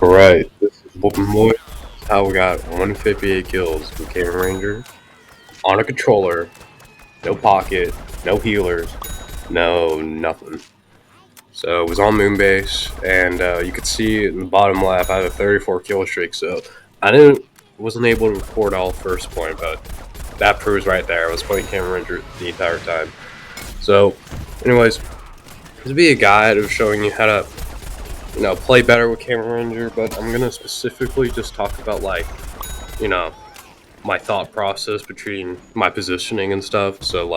Alright, this is Whooping Boy. How we got 158 kills with Camo Ranger on a controller, no pocket, no healers, no nothing. So it was on Moonbase, and you could see in the bottom left I had a 34 kill streak. So I wasn't able to record all first point, but that proves right there I was playing Camo Ranger the entire time. So, anyways, this would be a guide of showing you how to play better with Camo Ranger, but I'm gonna specifically just talk about my thought process between my positioning and stuff. So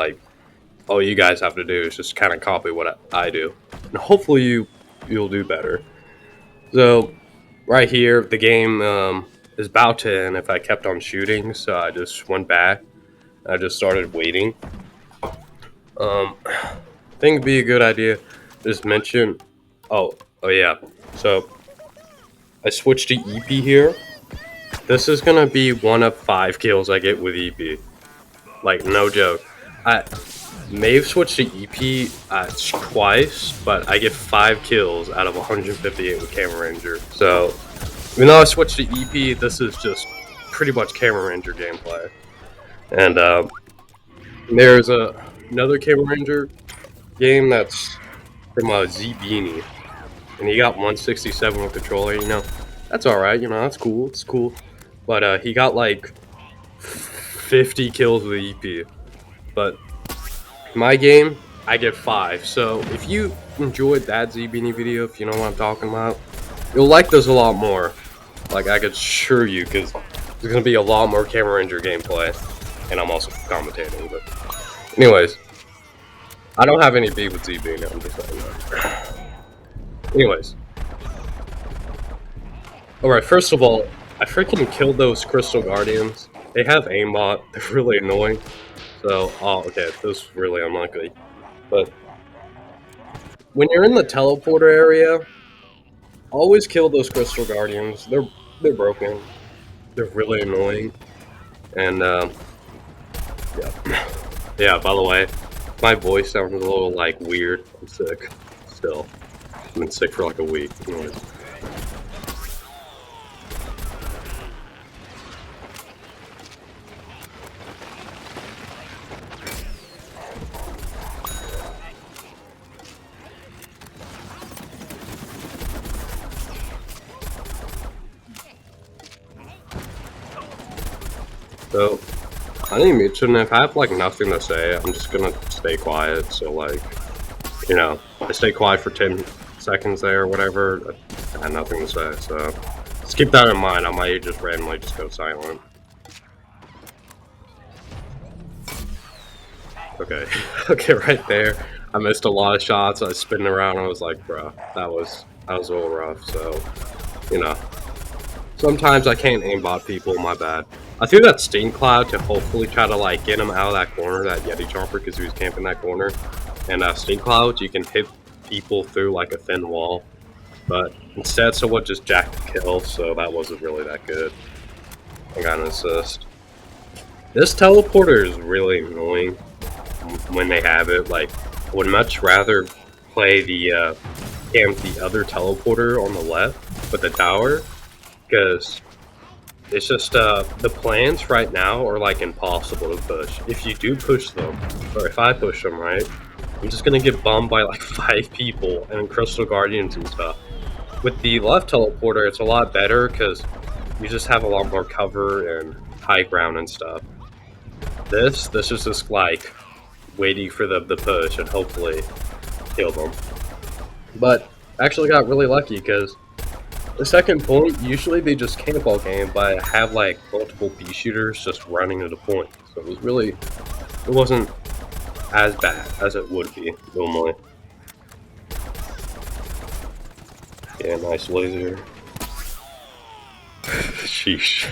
all you guys have to do is just kind of copy what I do, and hopefully you'll do better. So right here, the game is about to end if I kept on shooting, so I just went back. I just started waiting. I think it'd be a good idea to just mention. Oh yeah. So I switched to EP here. This is gonna be one of 5 kills I get with EP. Like, no joke. I may have switched to EP twice, but I get 5 kills out of 158 with Camo Ranger. So even though I switched to EP, this is just pretty much Camo Ranger gameplay. And there's another Camo Ranger game that's from Z-Beanie. And he got 167 with controller, that's alright, that's cool, it's cool. But he got like 50 kills with EP. But my game, I get 5. So if you enjoyed that Z-Beanie video, if you know what I'm talking about, you'll like this a lot more. Like, I could assure you, because there's going to be a lot more Camo Ranger gameplay. And I'm also commentating, but anyways. I don't have any beef with Z-Beanie, I'm just saying that. Anyways. Alright, first of all, I freaking killed those Crystal Guardians. They have aimbot, they're really annoying. So, okay, this was really unlucky. But when you're in the teleporter area, always kill those Crystal Guardians. They're broken. They're really annoying. And yeah, by the way, my voice sounds a little weird. I'm sick. Still. I've been sick for like a week. Anyways. So, I didn't mention, if I have nothing to say, I'm just gonna stay quiet. So I stay quiet for 10 seconds there or whatever. I had nothing to say, so just keep that in mind. I might just randomly just go silent. Okay, okay, right there. I missed a lot of shots. I was spinning around. I was like, bro, that was a little rough. So, sometimes I can't aimbot people. My bad. I threw that Sting Cloud to hopefully try to get him out of that corner, that Yeti Chomper, because he was camping that corner. And Sting Clouds, you can hit people through a thin wall. But instead, someone just jacked the kill, so that wasn't really that good. I got an assist. This teleporter is really annoying when they have it. I would much rather play the other teleporter on the left with the tower, because it's just the plans right now are impossible to push. If you do push them, or if I push them, right, I'm just gonna get bummed by 5 people and Crystal Guardians and stuff. With the left teleporter, it's a lot better because you just have a lot more cover and high ground and stuff. This is just waiting for the push and hopefully kill them. But I actually got really lucky because the second point, usually they just camp all game, but I have multiple pea shooters just running to the point. So it wasn't as bad as it would be normally. Yeah, nice laser. Sheesh.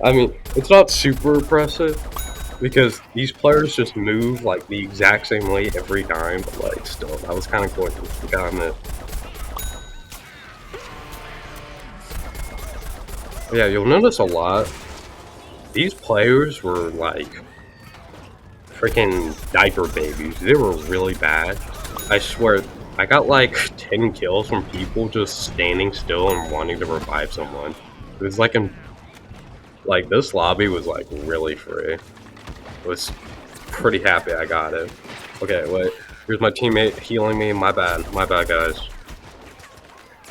I mean, it's not super impressive because these players just move the exact same way every time, but still, that was kind of cool. You gotta admit. Yeah, you'll notice a lot. These players were freaking diaper babies. They were really bad. I swear, I got like 10 kills from people just standing still and wanting to revive someone. It was like this lobby was like really free. I was pretty happy I got it. Okay, wait. Here's my teammate healing me. My bad, guys.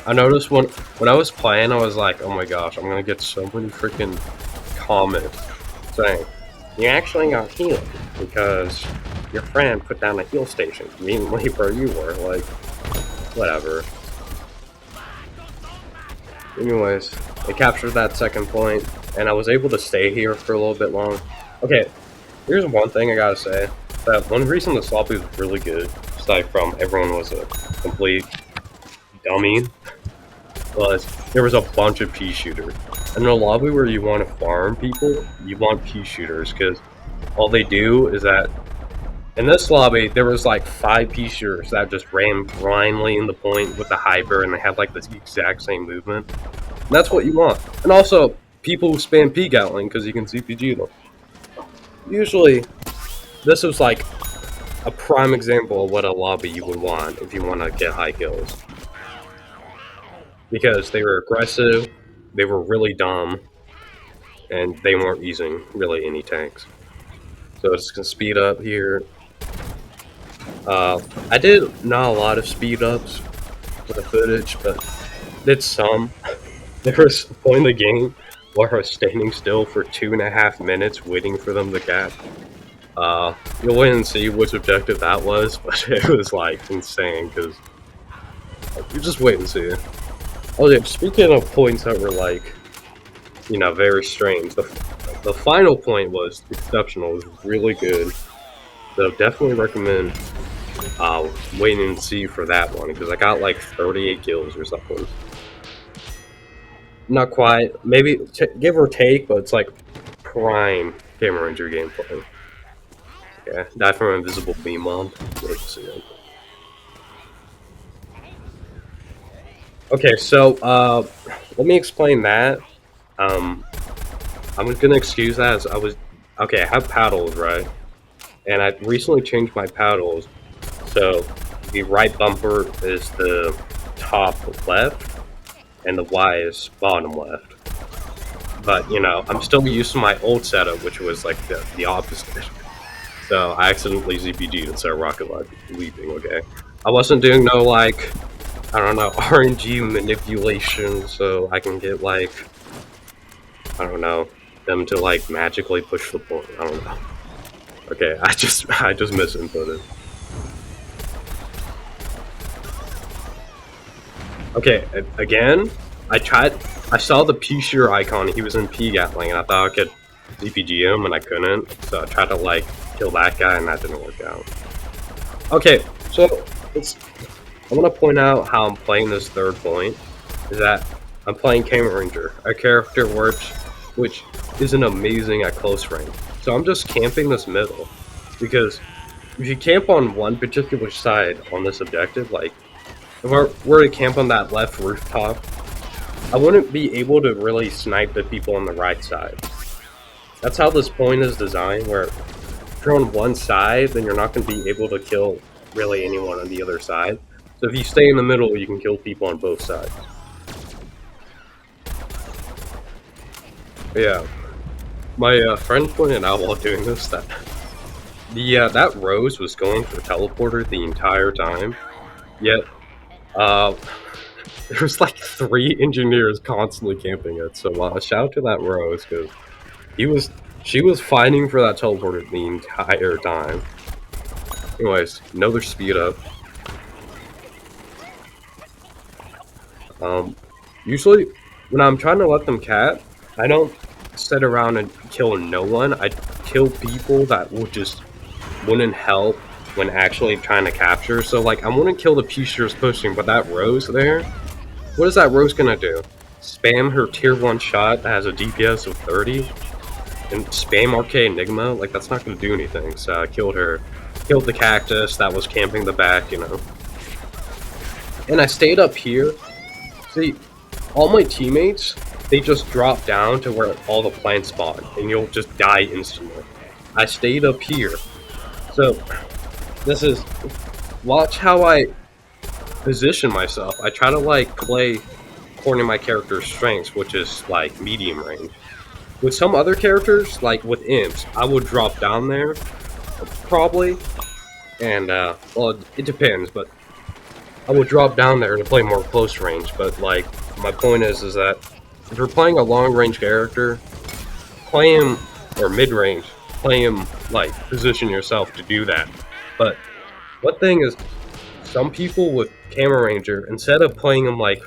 I noticed when I was playing, I was like, oh my gosh, I'm gonna get so many freaking comments saying, you actually got healed because your friend put down a heal station immediately where you were. Like, whatever. Anyways, I captured that second point, and I was able to stay here for a little bit long. Okay, here's one thing I gotta say. That one reason this lobby was really good, aside from everyone was a complete dummy, was there was a bunch of pea shooters. And in a lobby where you want to farm people, you want pea shooters, because all they do is that in this lobby, there was like 5 pea shooters that just ran blindly in the point with the hyper, and they had like this exact same movement. And that's what you want. And also, people who spam pea gatling, because you can CPG them. Usually, this was like a prime example of what a lobby you would want if you want to get high kills. Because they were aggressive, they were really dumb, and they weren't using really any tanks. So it's gonna speed up here. I did not a lot of speed ups for the footage, but did some. There was a point in the game where I was standing still for 2.5 minutes waiting for them to cap. You'll wait and see which objective that was, but it was like insane because you just wait and see. Oh yeah, speaking of points that were like, you know, very strange, the final point was exceptional. It was really good. So definitely recommend waiting and see for that one because I got like 38 kills or something. Not quite, maybe give or take, but it's like prime Camo Ranger gameplay. Yeah, die from invisible beam mob. Okay, so let me explain that. I'm gonna excuse that as okay. I have paddles, right? And I recently changed my paddles, so the right bumper is the top left, and the Y is bottom left. But you know, I'm still used to my old setup, which was like the opposite. So I accidentally ZPG'd instead of rocket leaping. Okay, I wasn't doing no like, I don't know, RNG manipulation, so I can get like, I don't know, them to like magically push the point. I don't know. Okay, I just misinputted. Okay, again, I saw the pea shooter icon, he was in pea gatling, and I thought I could ZPG him, and I couldn't, so I tried to like kill that guy, and that didn't work out. Okay, so I want to point out how I'm playing this third point, is that I'm playing Camo Ranger, a character which isn't amazing at close range. So I'm just camping this middle, because if you camp on one particular side on this objective, like if I were to camp on that left rooftop, I wouldn't be able to really snipe the people on the right side. That's how this point is designed, where if you're on one side, then you're not going to be able to kill really anyone on the other side. So if you stay in the middle, you can kill people on both sides. But yeah, my friend pointed out while doing this that that Rose was going for teleporter the entire time, yet there was like 3 engineers constantly camping it. So shout out to that Rose, because she was fighting for that teleporter the entire time. Anyways, another speed up. Usually when I'm trying to let them cap, I don't sit around and kill no one. I kill people that wouldn't help when actually trying to capture. So like I want to kill the pea shooters pushing, but that Rose there, what is that Rose gonna do? Spam her tier 1 shot that has a DPS of 30 and spam RK Enigma? Like that's not gonna do anything. So I killed her. Killed the cactus that was camping the back, you know. And I stayed up here. See, all my teammates, they just drop down to where all the plants spawn, and you'll just die instantly. I stayed up here. So, this is... Watch how I position myself. I try to like play according to my character's strengths, which is like medium range. With some other characters, like with imps, I would drop down there probably, and well, it depends, but I would drop down there to play more close range. But like, my point is that if you're playing a long range character, play him, or mid range, play him like position yourself to do that. But one thing is, some people with Camo Ranger, instead of playing him like,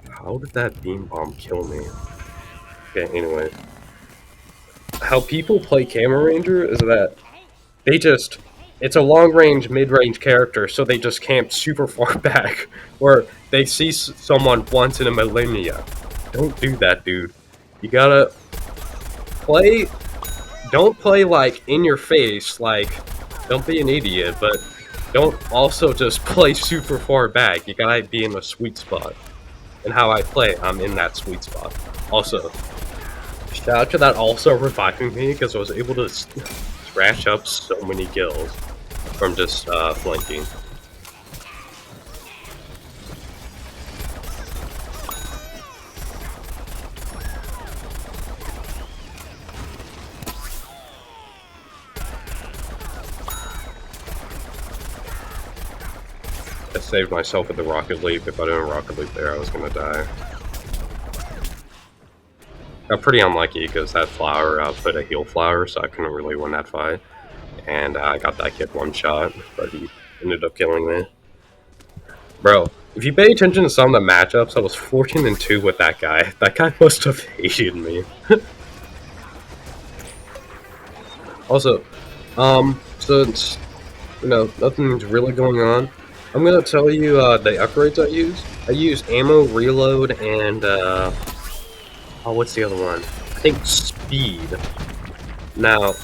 how did that beam bomb kill me? Okay, anyway, how people play Camo Ranger is that they just, it's a long range, mid range character, so they just camp super far back, or they see someone once in a millennia. Don't do that, dude. You gotta play, don't play like in your face, like, don't be an idiot, but don't also just play super far back. You gotta be in a sweet spot. And how I play, I'm in that sweet spot. Also, shout out to that also reviving me, because I was able to scratch up so many kills from just flanking. I saved myself with the rocket leap. If I didn't rocket leap there, I was gonna die. Got pretty unlucky because that flower put a heal flower, so I couldn't really win that fight. And I got that kid one shot, but he ended up killing me. Bro, if you pay attention to some of the matchups, I was 14-2 with that guy. That guy must have hated me. Also, since, you know, nothing's really going on, I'm gonna tell you the upgrades I use. I use ammo, reload, and oh, what's the other one? I think speed. Now,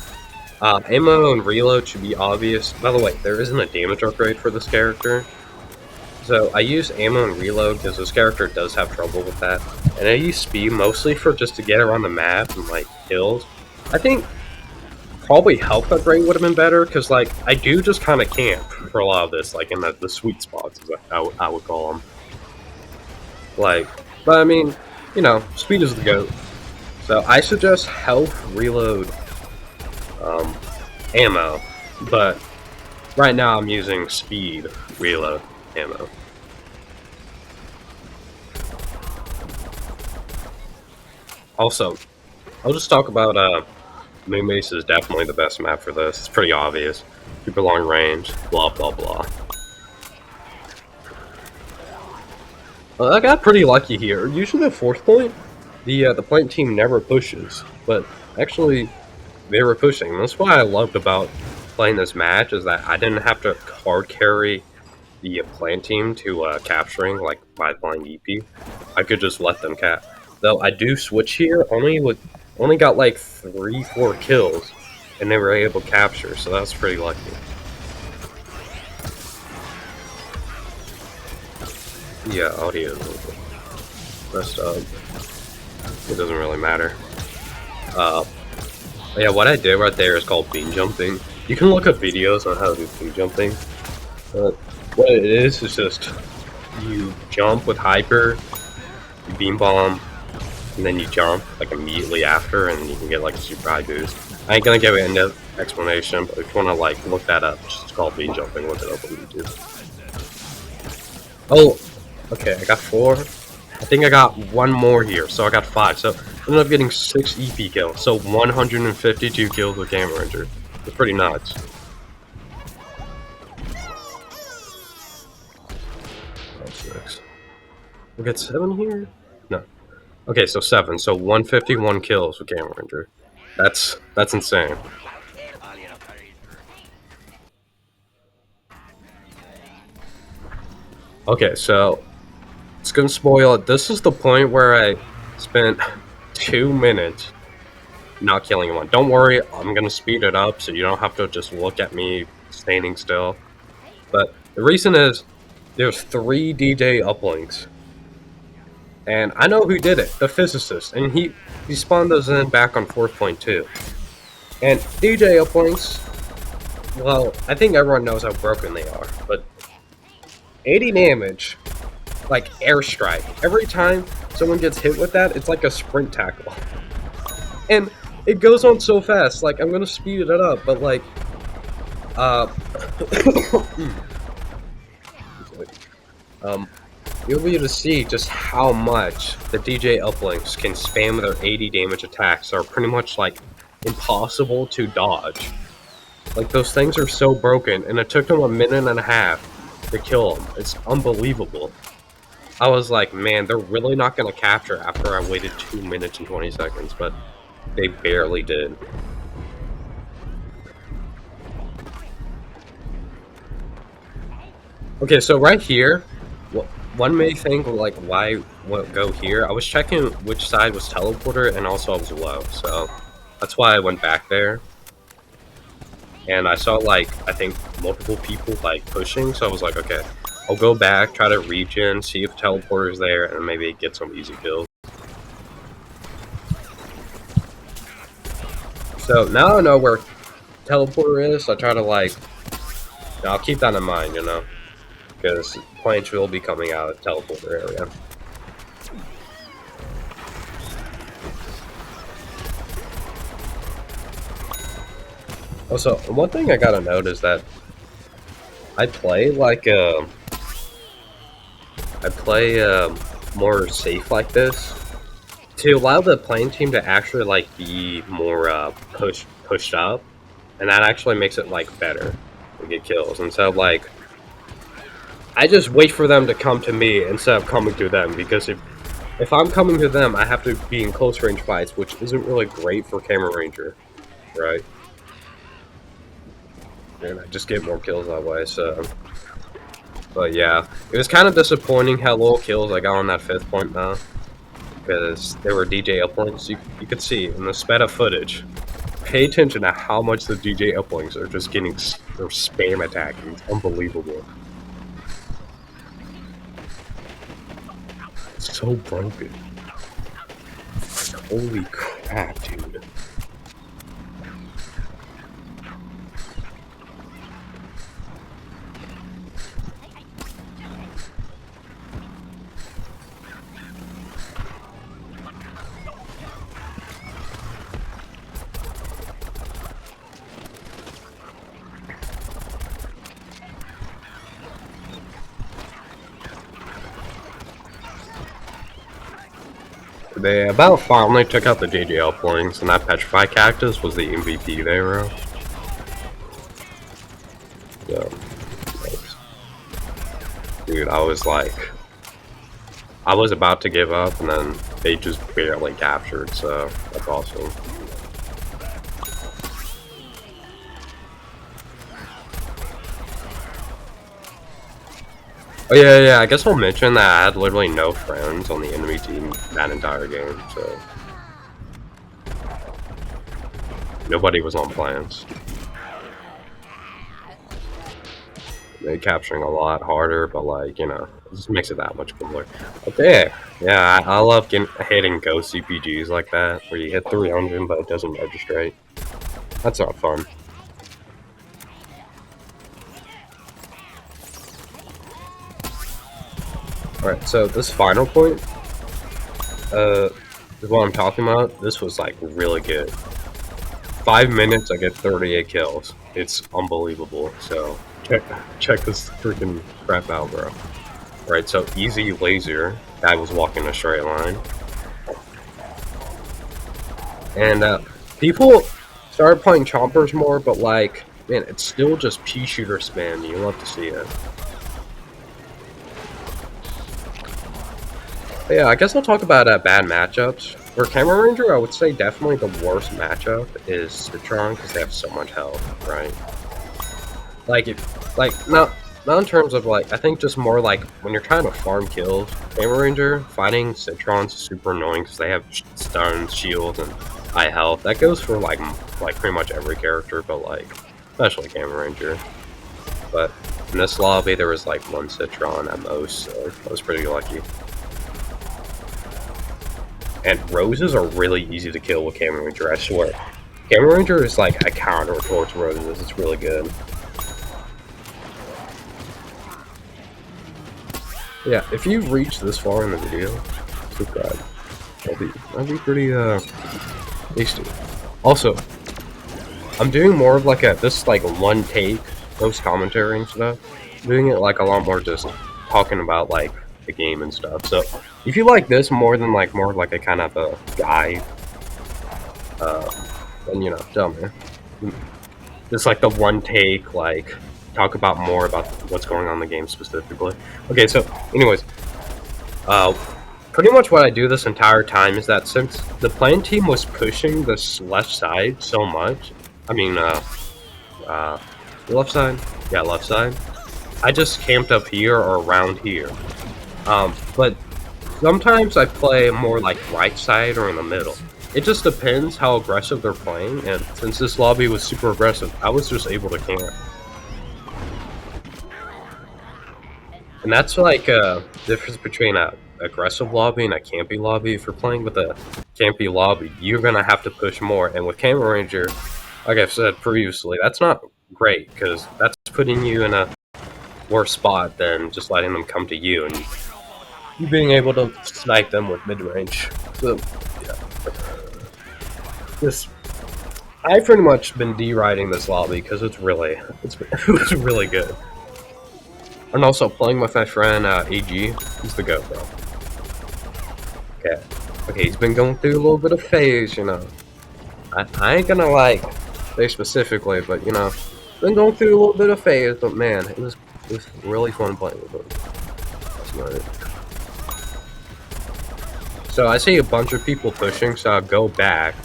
ammo and reload should be obvious. By the way, there isn't a damage upgrade for this character. So I use ammo and reload because this character does have trouble with that. And I use speed mostly for just to get around the map and like kills. I think probably health upgrade would have been better because like I do just kind of camp for a lot of this, like in the sweet spots, as I would call them. Like, but I mean, you know, speed is the GOAT. So I suggest health, reload, ammo, but right now I'm using speed, reload, ammo. Also, I'll just talk about Moon Base is definitely the best map for this. It's pretty obvious. Super long range, blah blah blah. Well, I got pretty lucky here. Usually the fourth point, the point team never pushes, but actually they were pushing. That's what I loved about playing this match, is that I didn't have to hard carry the plant team to capturing, like by playing EP. I could just let them cap. Though I do switch here, only got like 3-4 kills, and they were able to capture, so that's pretty lucky. Yeah, audio is a little bit messed up. It doesn't really matter. Yeah, what I did right there is called beam jumping. You can look up videos on how to do beam jumping. What it is just you jump with hyper, you beam bomb, and then you jump like immediately after, and you can get like a super high boost. I ain't gonna give it an explanation, but if you wanna like look that up, it's called beam jumping. Look it up on YouTube. Oh, okay, I got 4. I think I got 1 more here, so I got 5. So I ended up getting 6 EP kills, so 152 kills with Camo Ranger. It's pretty nuts. That's 6. We got 7 here? No. Okay, so 7. So 151 kills with Camo Ranger. That's insane. Okay, so it's gonna spoil it. This is the point where I spent 2 minutes not killing one. Don't worry, I'm gonna speed it up so you don't have to just look at me standing still. But the reason is there's 3 DJ Uplinks. And I know who did it, the physicist, and he spawned those in back on 4.2. And DJ Uplinks, well, I think everyone knows how broken they are, but 80 damage. Like airstrike. Every time someone gets hit with that, it's like a sprint tackle. And it goes on so fast. Like, I'm gonna speed it up, but like, you'll be able to see just how much the DJ Uplinks can spam their 80 damage attacks are pretty much like impossible to dodge. Like, those things are so broken, and it took them a minute and a half to kill them. It's unbelievable. I was like, man, they're really not going to capture after I waited 2 minutes and 20 seconds, but they barely did. Okay, so right here, one may think, like, why go here? I was checking which side was teleporter, and also I was low, so that's why I went back there. And I saw, like, I think multiple people, like, pushing, so I was like, okay, I'll go back, try to regen, see if teleporter's there, and maybe get some easy kills. So now I know where teleporter is, so I try to, like, I'll keep that in mind, you know, because planes will be coming out of the teleporter area. Also, one thing I gotta note is that I play like more safe like this to allow the playing team to actually like be more pushed up, and that actually makes it like better to get kills. And so like I just wait for them to come to me instead of coming to them, because if I'm coming to them, I have to be in close range fights, which isn't really great for Camo Ranger, right? And I just get more kills that way, so. But yeah, it was kind of disappointing how little kills I got on that 5th point now, because there were DJ Uplinks. You could see in the sped up footage. Pay attention to how much the DJ Uplinks are just getting, they're spam attacking. It's unbelievable. It's so broken. Holy crap, dude. They about finally took out the DJ Uplinks, and that Petrify Cactus was the MVP they were. So, dude, I was like, I was about to give up, and then they just barely captured, so that's awesome. Oh yeah, I guess I'll mention that I had literally no friends on the enemy team that entire game, so nobody was on plans. They're capturing a lot harder, but like, you know, it just makes it that much cooler. Okay, yeah, I love hitting ghost CPGs like that, where you hit 300 but it doesn't register. That's not fun. Alright, so this final point, is what I'm talking about. This was like really good. 5 minutes, I get 38 kills. It's unbelievable. So check this freaking crap out, bro. Right, so easy laser. Guy was walking a straight line, and people started playing chompers more, but like, man, it's still just pea shooter spam. You love to see it. But yeah, I guess I'll talk about bad matchups. For Camo Ranger, I would say definitely the worst matchup is Citron, because they have so much health, right? Not in terms of like, I think just more like when you're trying to farm kills, Camo Ranger, fighting Citron's super annoying because they have stuns, shields, and high health. That goes for like pretty much every character, but like, especially Camo Ranger. But in this lobby, there was like 1 Citron at most, so I was pretty lucky. And roses are really easy to kill with Camo Ranger, I swear. Camo Ranger is like a counter towards roses, it's really good. Yeah, if you reach this far in the video, subscribe. That'd be pretty tasty. Also, I'm doing more of like this like one take post commentary and stuff. Doing it like a lot more just talking about like the game and stuff. So if you like this more than like more of like a kind of a guide, then tell me. Just like the one take, like talk about more about what's going on in the game specifically. Okay, so anyways, uh, pretty much what I do this entire time is that since the playing team was pushing this left side so much, I mean, left side, yeah, left side. I just camped up here or around here. But sometimes I play more like right side or in the middle. It just depends how aggressive they're playing, and since this lobby was super aggressive, I was just able to camp. And that's like a difference between a aggressive lobby and a campy lobby. If you're playing with a campy lobby, you're gonna have to push more. And with Camo Ranger, like I've said previously, that's not great because that's putting you in a worse spot than just letting them come to you and you being able to snipe them with mid range. So yeah, this I've pretty much been deriding this lobby because it was really good. And also playing with my friend AG, he's the GO, bro. Okay, he's been going through a little bit of phase, I ain't gonna like say specifically, but been going through a little bit of phase. But man, it was really fun playing with him. That's about it. So I see a bunch of people pushing, so I'll go back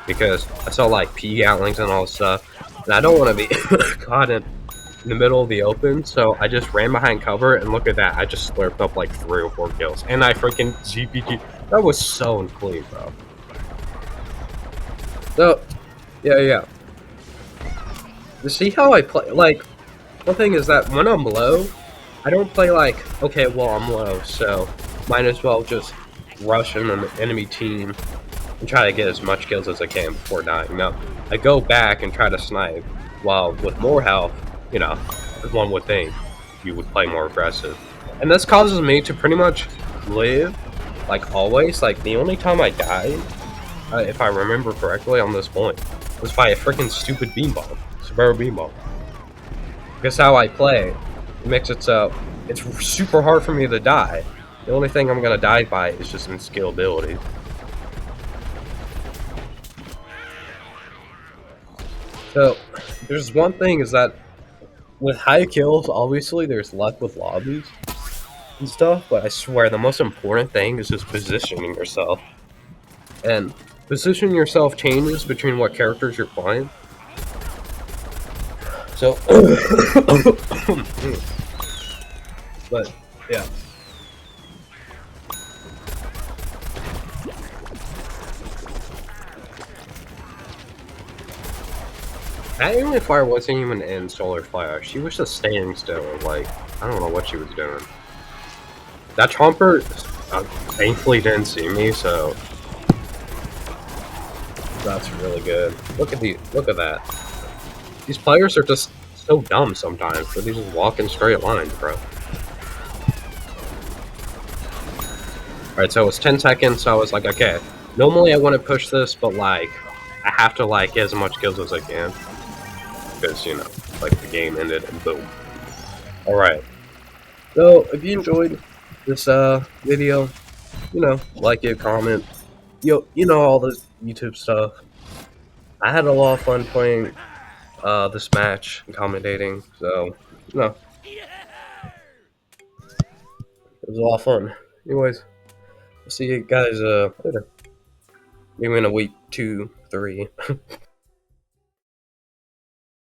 because I saw like P outlings and all this stuff, and I don't want to be caught in the middle of the open, so I just ran behind cover, and look at that, I just slurped up like 3 or 4 kills, and I freaking GPG. That was so clean, bro. So, yeah. You see how I play? Like, one thing is that when I'm low, I don't play like, okay, well, I'm low, so might as well just rush in an enemy team and try to get as much kills as I can before dying. No, I go back and try to snipe, while with more health, as one would think, you would play more aggressive. And this causes me to pretty much live, like always, like the only time I died, if I remember correctly on this point, was by a freaking stupid beam bomb, Subaru beam bomb. Because how I play, it makes it so it's super hard for me to die. The only thing I'm gonna die by is just in skill ability. So, there's one thing is that with high kills, obviously there's luck with lobbies and stuff, but I swear the most important thing is just positioning yourself. And positioning yourself changes between what characters you're playing. So, but yeah. That alien fire wasn't even in solar fire. She was just standing still, like, I don't know what she was doing. That chomper thankfully didn't see me, so that's really good. Look at that. These players are just so dumb sometimes, but they just walk in straight lines, bro. Alright, so it's 10 seconds, so I was like, okay, normally I want to push this, but like, I have to like get as much kills as I can. Because, like the game ended and boom. Alright. So, if you enjoyed this video, like it, comment, all this YouTube stuff. I had a lot of fun playing this match and commentating, so, it was a lot of fun. Anyways, I'll see you guys later. Maybe in a week, 2, 3.